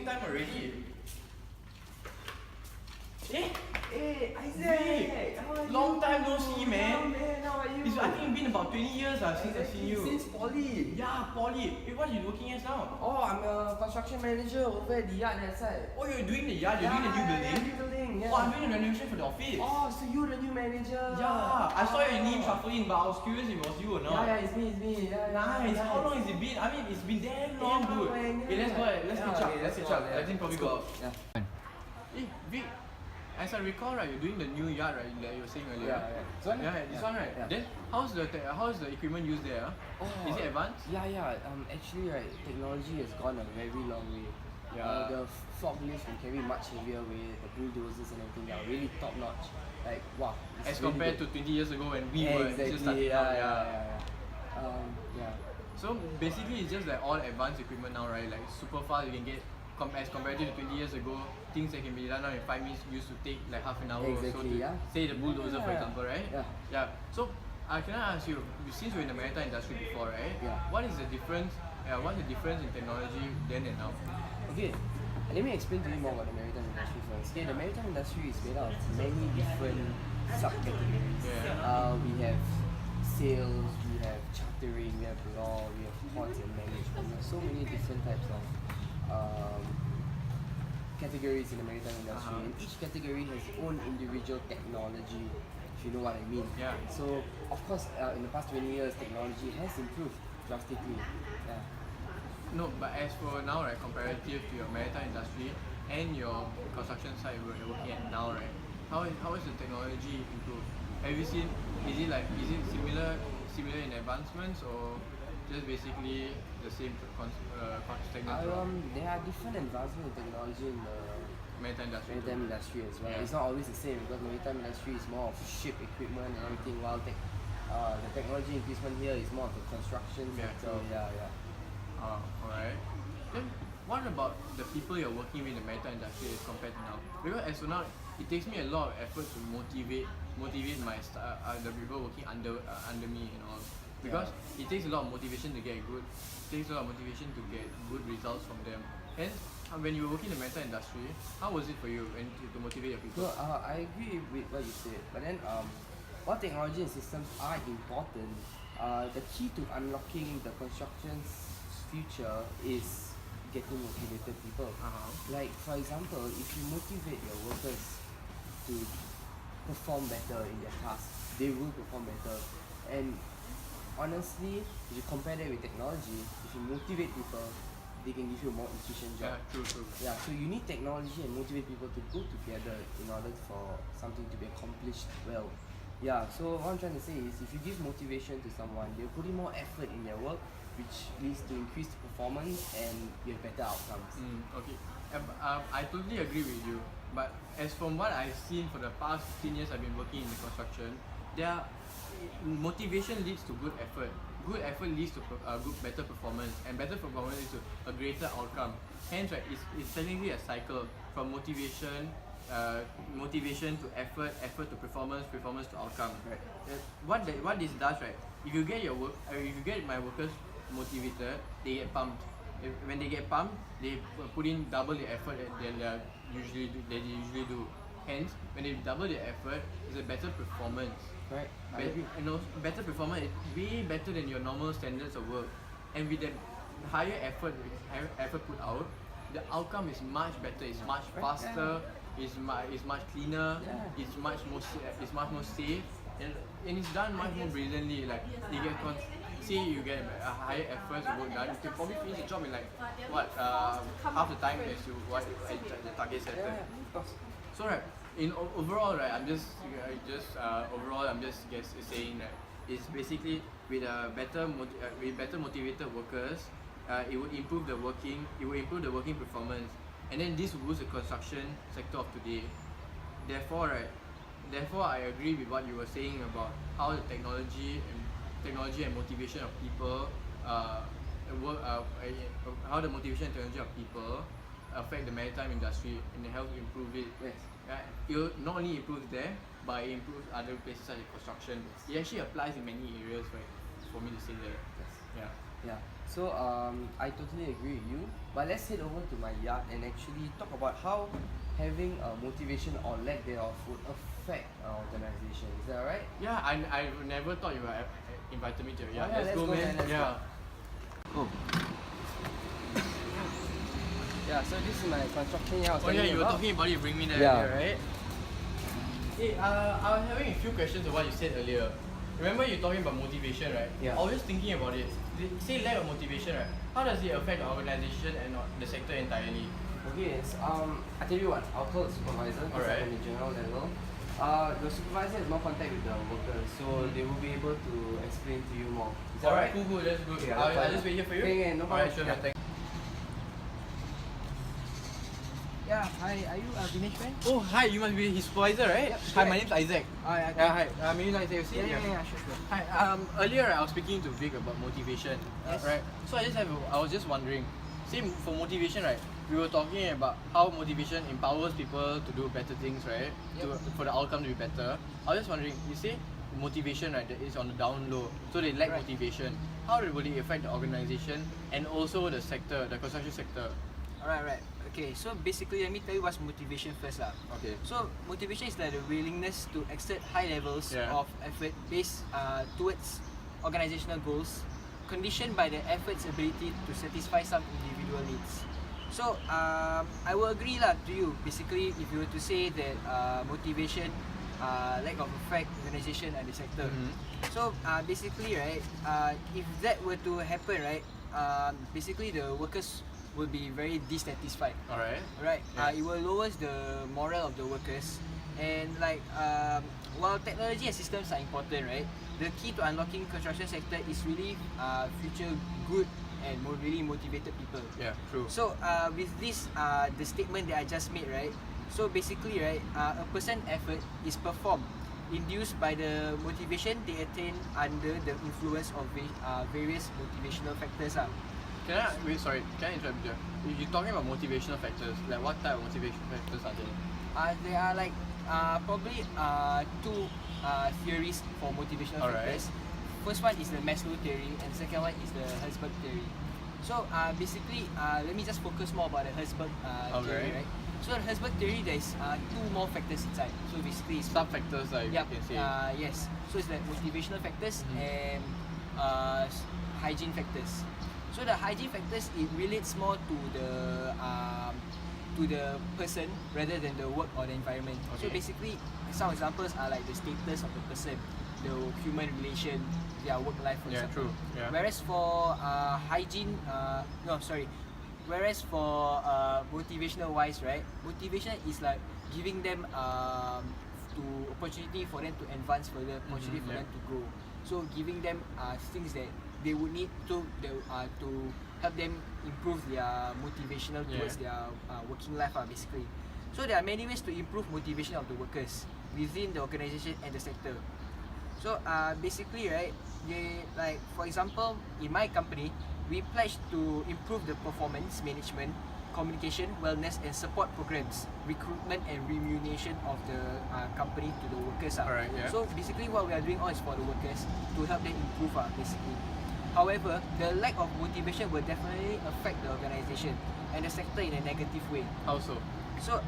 closing time already. Hey, Isaac! Long time no see, man. Man, how are you? I think it's been about 20 years since I've seen you. Since poly. Yeah, poly. Hey, what are you working as now? Oh, I'm a construction manager over at the yard that side. Oh, you're doing the yard, you're doing the new building? Yeah, new building, yeah. Oh, I'm doing the renovation for the office. Oh, so you're the new manager? Yeah, I saw your name shuffling, but I was curious if it was you or not. Yeah, it's me. Yeah, Nice. How long has it been? I mean, it's been damn long, dude. Okay, let's go. Let's catch up. Let's catch up. I think probably go out. Yeah. Hey, Vic. As I recall, right, you're doing the new yard, right? Like you were saying earlier. Yeah. This one? Yeah, this one, right? Yeah. Then how's the equipment used there? Oh, Is it advanced? Yeah. Actually, right, technology has gone a very long way. Yeah. The forklifts can carry much heavier weight. The bulldozers and everything are really top notch. Like wow. As really compared good. to 20 years ago when we were exactly. just starting out. Yeah. So basically, it's just like all advanced equipment now, right? Like super fast, you can get as compared to 20 years ago, things that can be done now in 5 minutes used to take like half an hour or so to say the bulldozer, for example, right? Yeah. So can I ask you, since you're in the maritime industry before, right? Yeah. What is the difference? What's the difference in technology then and now? Okay, let me explain to you more about the maritime industry first. Okay, the maritime industry is made out of many different subcategories. Yeah. We have sales, we have chartering, we have law, we have ports and management. There are so many different types of categories in the maritime industry, and each category has its own individual technology, if you know what I mean. Yeah. So, of course, in the past 20 years, technology has improved drastically. Yeah. No, but as for now, right, comparative to your maritime industry and your construction site where you're working at now, right, how is the technology improved? Have you seen? Is it similar in advancements or just basically the same technology? There are different advancements in technology in the maritime industry as well. Yeah. It's not always the same because maritime industry is more of ship equipment and everything, while the technology increasement here is more of the construction sector. Yeah. Alright. Then what about the people you're working with in the maritime industry as compared to now? Because as for now, it takes me a lot of effort to motivate my the people working under me and all. Because it takes a lot of motivation to get good. It takes a lot of motivation to get good results from them. Hence, when you were working in the maritime industry, how was it for you when to motivate your people? So I agree with what you said, but then while technology and systems are important, the key to unlocking the construction's future is getting motivated people. Like for example, if you motivate your workers to perform better in their tasks, they will perform better. And honestly, if you compare that with technology, if you motivate people, they can give you a more efficient job. Yeah, true. Yeah, so you need technology and motivate people to go together in order for something to be accomplished well. Yeah, so what I'm trying to say is if you give motivation to someone, they'll put in more effort in their work, which leads to increased performance and you have better outcomes. Okay. I totally agree with you. But as from what I've seen for the past 15 years I've been working in the construction, motivation leads to good effort. Good effort leads to better performance, and better performance leads to a greater outcome. Hence, right, it's technically a cycle from motivation to effort to performance to outcome. Right. What this does, right? If you get my workers motivated, they get pumped. When they get pumped, they put in double the effort that they usually do. Hence, when they double their effort, it's a better performance. Right. I agree. Better performance is way better than your normal standards of work. And with the higher effort put out, the outcome is much better. It's much faster. It's much cleaner. It's much more safe. And it's done much more brilliantly. Like you get a higher effort of work done, you can probably finish the job in like half the time as you the target set. Yeah, of course. So right, overall, right, I'm just saying that it's basically with better motivated workers, it would improve the working performance, and then this will boost the construction sector of today. Therefore, I agree with what you were saying about how the technology and motivation of people how the motivation and technology of people affect the maritime industry and help improve it. Yes. It will not only improve there, but it improves other places such as construction. It actually applies in many areas, right? For me to say that. Yes. Yeah. Yeah. So I totally agree with you. But let's head over to my yard and actually talk about how having a motivation or lack thereof would affect our organization. Is that alright? Yeah, I never thought you were invited me to your yard. Oh, yeah, let's go, let's go, man. man, let's Yeah. Oh. Yeah, so this is my construction yard. I was Oh yeah, telling you were about. talking about it, bring me there Yeah. earlier, right? Hey, I was having a few questions of what you said earlier. Remember you talking about motivation, right? Yeah. I was just thinking about it. Say lack of motivation, right? How does it affect the organization and the sector entirely? Okay, yes. I tell you what, I'll call the supervisor because Alright. I'm on the general level. The supervisor has more contact with the workers, so they will be able to explain to you more. Is that Alright, right? cool, that's good. Okay, I'll just wait here for you. Okay, no problem. Alright, sure, Yeah. man. Thank Yeah, hi, are you Vignesh, man? Oh, hi, you must be his supervisor, right? Yep, Hi, my correct. name's Isaac. Hi, Yeah, hi. Maybe like you see? yeah, sure. Hi. Earlier I was speaking to Vic about motivation, Yes. right? So I was just wondering, say for motivation, right? We were talking about how motivation empowers people to do better things, right? Yep. For the outcome to be better. I was just wondering, you say motivation, right? That is on the down low, so they lack Right. motivation. How will it affect the organization and also the sector, the construction sector? Right. Okay, so basically, let me tell you what's motivation first, lah. Okay. So motivation is like the willingness to exert high levels Yeah. of effort based towards organizational goals, conditioned by the effort's ability to satisfy some individual needs. So I will agree lah to you. Basically, if you were to say that motivation lack of effect organization and the sector. Mhm. So basically, right, if that were to happen, right, basically the workers will be very dissatisfied. Alright. Right. Yeah. It will lowers the morale of the workers, and like while technology and systems are important, right, the key to unlocking construction sector is really future good and really motivated people. Yeah, true. So with this the statement that I just made, right, so basically, right, a person effort is performed induced by the motivation they attain under the influence of various motivational factors. Can I interrupt you? If you're talking about motivational factors, like what type of motivational factors are there? There are like probably two theories for motivational Alright. factors. First one is the Maslow theory, and second one is the Herzberg theory. So basically, let me just focus more about the Herzberg theory, right? So the Herzberg theory, there's two more factors inside. So basically, it's Sub-factors, like yep, you can say. yes. So it's like motivational factors and hygiene factors. So the hygiene factors, it relates more to the person rather than the work or the environment. So Okay. basically, some examples are like the status of the person, the human relation, their work life, for Yeah, example. true. Yeah. Whereas for Whereas for motivational wise, right, motivation is like giving them to opportunity for them to advance further, opportunity for yeah. them to grow. So giving them things that they would need to help them improve their motivational towards their working life, basically. So there are many ways to improve motivation of the workers within the organization and the sector. So basically, right, like for example, in my company, we pledge to improve the performance management, communication, wellness and support programs, recruitment and remuneration of the company to the workers. Alright, yeah. So basically what we are doing all is for the workers to help them improve, basically. However, the lack of motivation will definitely affect the organization and the sector in a negative way. How so? So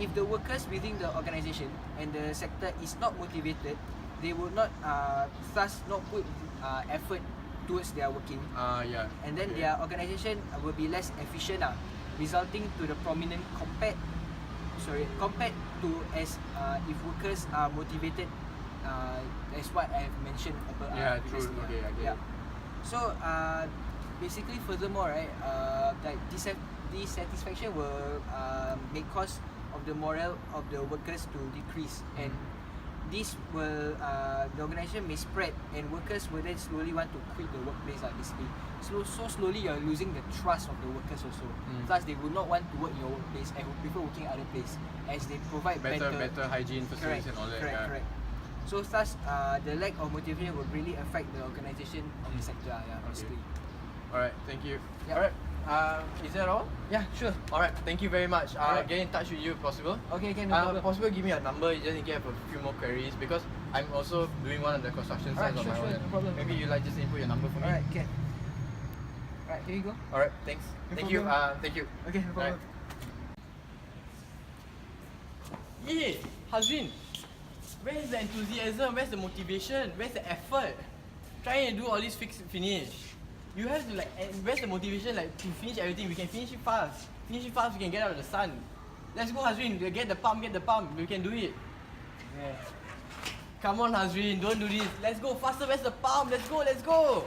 if the workers within the organization and the sector is not motivated, they will not thus not put effort towards their working, Yeah. and then okay. their organisation will be less efficient, resulting to the prominent compared to as if workers are motivated, as what I have mentioned above. Yeah, true. previously, Okay, I get yeah. it. So basically, furthermore, right, like dissatisfaction will make cause of the morale of the workers to decrease, and this will the organisation may spread, and workers will then slowly want to quit the workplace, basically. So slowly you're losing the trust of the workers also. Thus they will not want to work in your workplace and will prefer working other place, as they provide better hygiene facilities and all that. correct. So thus the lack of motivation will really affect the organisation of the sector, basically. Alright, thank you. Yep. Alright. Is that all? Yeah, sure. Alright, thank you very much. Alright. Get in touch with you if possible. Okay, no problem. Possible give me a number just in case I have a few more queries, because I'm also doing one of the construction sites Alright, on my sure, own. no problem. Maybe you like just input your number for me. Alright, can. Alright, here you go. Alright, thanks. No Thank you. problem. Thank you. Okay, no problem. Hey, Hasrin, where's the enthusiasm? Where's the motivation? Where's the effort? Trying to do all this finish. You have to where's the motivation to finish everything? We can finish it fast. Finish it fast, we can get out of the sun. Let's go, Hasrin. Get the pump. We can do it. Yeah. Come on, Hasrin, don't do this. Let's go faster. Where's the pump? Let's go. Let's go.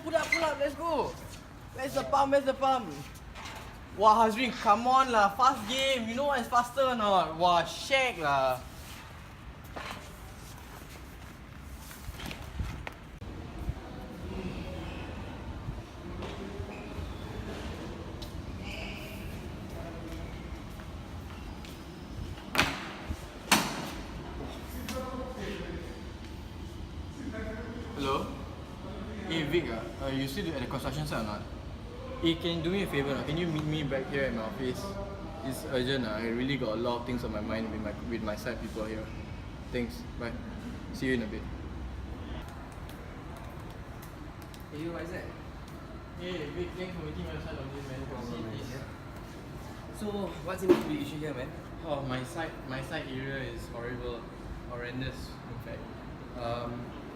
Pull up. Let's go. Where's the pump? Wow, Hasrin, come on lah. Fast game. You know what is faster or not? Wow, shag lah. Hello? Hey Vic, you still at the construction site or not? Hey, can you do me a favor? Can you meet me back here at my office? It's urgent. I really got a lot of things on my mind with my side people here. Thanks. Bye. See you in a bit. Hey, you, what is that? Hey Vic, thanks for meeting my side on this, man. See this? So, what seems to be the issue here, man? Oh, my side area is horrendous. In fact,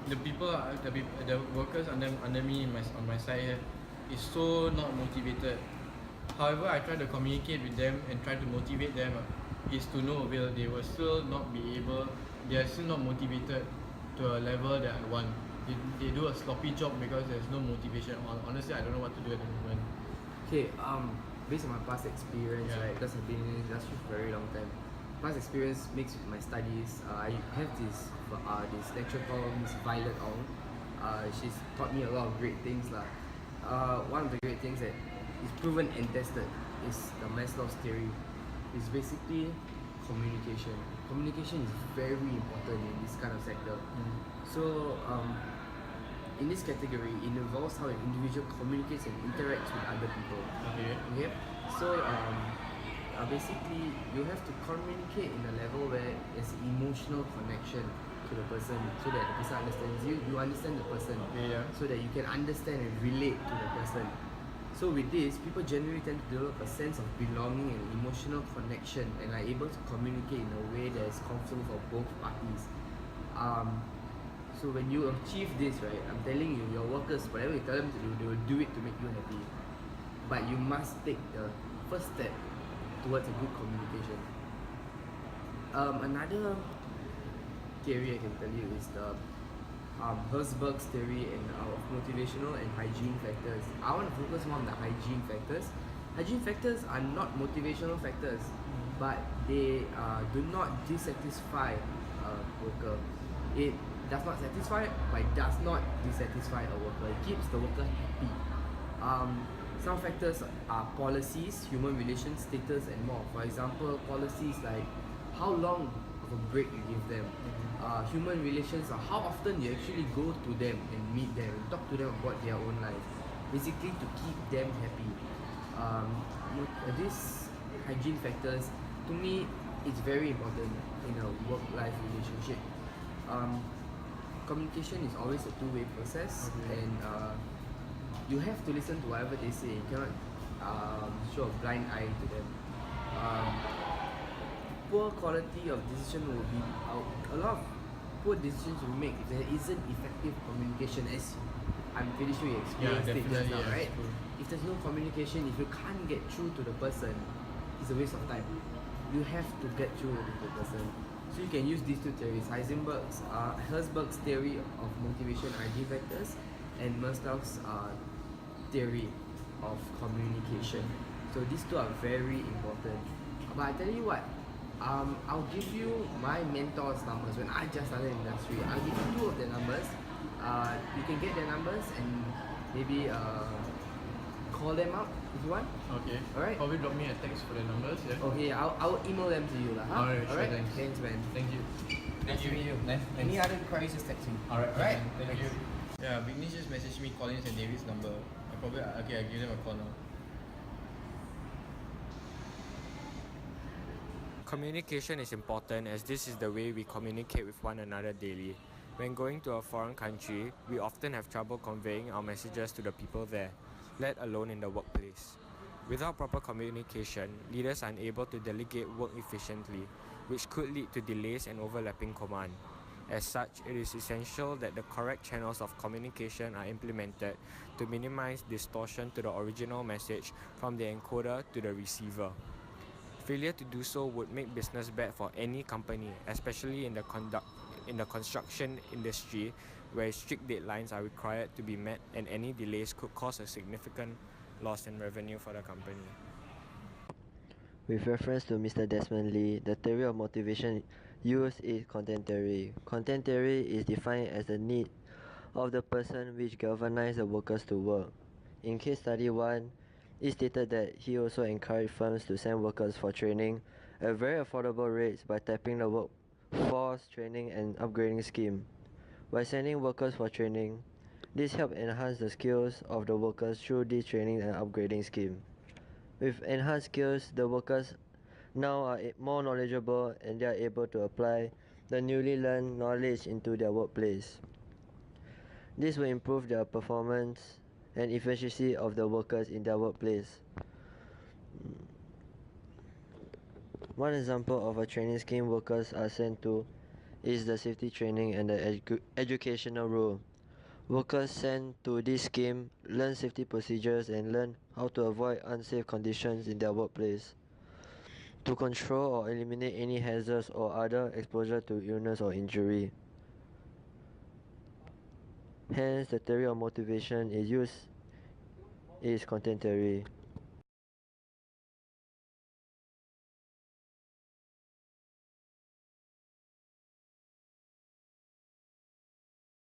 the workers under me on my side here is so not motivated. However, I try to communicate with them and try to motivate them. Is to no avail. They will still not be able. They are still not motivated to a level that I want. They do a sloppy job because there's no motivation. Honestly, I don't know what to do at the moment. Okay, based on my past experience, Yeah. right, because I've been in the industry for a very long time, past experience mixed with my studies, I have this lecturer called Miss Violet Ong. She's taught me a lot of great things lah. One of the great things that is proven and tested is the Maslow's theory. It's basically communication. Communication is very important in this kind of sector. So, in this category, it involves how an individual communicates and interacts with other people. Okay. So, basically, you have to communicate in a level where there's emotional connection to the person, so that the person understands you. You understand the person, so that you can understand and relate to the person. So with this, people generally tend to develop a sense of belonging and emotional connection, and are able to communicate in a way that is comfortable for both parties. So when you achieve this, right, I'm telling you, your workers, whatever you tell them to do, they will do it to make you happy. But you must take the first step towards a good communication. Another theory I can tell you is the Herzberg's theory of motivational and hygiene factors. I want to focus more on the hygiene factors. Hygiene factors are not motivational factors, but they do not dissatisfy a worker. It does not satisfy, but it does not dissatisfy a worker. It keeps the worker happy. Some factors are policies, human relations, status, and more. For example, policies like how long of a break you give them. Human relations are how often you actually go to them and meet them and talk to them about their own life. Basically, to keep them happy. These hygiene factors, to me, it's very important in a work-life relationship. Communication is always a two-way process, and you have to listen to whatever they say. You cannot show a blind eye to them. Poor quality of decision will be a lot of poor decisions will make if there isn't effective communication, as I'm pretty sure you experienced it just now, right? True. If there's no communication, if you can't get through to the person, it's a waste of time. You have to get through to the person. So you can use these two theories: Herzberg's theory of motivation hygiene factors, and Maslow's theory of communication. So these two are very important. But I tell you what, I'll give you my mentor's numbers when I just started in the industry. I'll give you two of their numbers. You can get their numbers and maybe call them up if you want. Okay. Alright. Probably drop me a text for the numbers. Yeah. Okay, I'll email them to you lah. Huh? Alright, sure, thanks. Thanks, man. Thank you. Nice to meet you. Any other inquiries, just text me. Alright. Alright. Thank you. Yeah, Vignesh just messaged me Colin's and David's number. I give them a call now. Communication is important, as this is the way we communicate with one another daily. When going to a foreign country, we often have trouble conveying our messages to the people there. let alone in the workplace. Without proper communication, leaders are unable to delegate work efficiently, which could lead to delays and overlapping command. As such, it is essential that the correct channels of communication are implemented to minimize distortion to the original message from the encoder to the receiver. Failure to do so would make business bad for any company, especially in the construction industry, where strict deadlines are required to be met, and any delays could cause a significant loss in revenue for the company. With reference to Mr. Desmond Lee, the theory of motivation used is content theory. Content theory is defined as the need of the person which galvanizes the workers to work. In case study 1, it stated that he also encouraged firms to send workers for training at very affordable rates by tapping the workforce training and upgrading scheme. By sending workers for training, this helped enhance the skills of the workers through this training and upgrading scheme. With enhanced skills, the workers now are more knowledgeable and they are able to apply the newly learned knowledge into their workplace. This will improve their performance and efficiency of the workers in their workplace. One example of a training scheme workers are sent to is the safety training and the educational role. Workers sent to this scheme learn safety procedures and learn how to avoid unsafe conditions in their workplace, to control or eliminate any hazards or other exposure to illness or injury. Hence, the theory of motivation is content theory.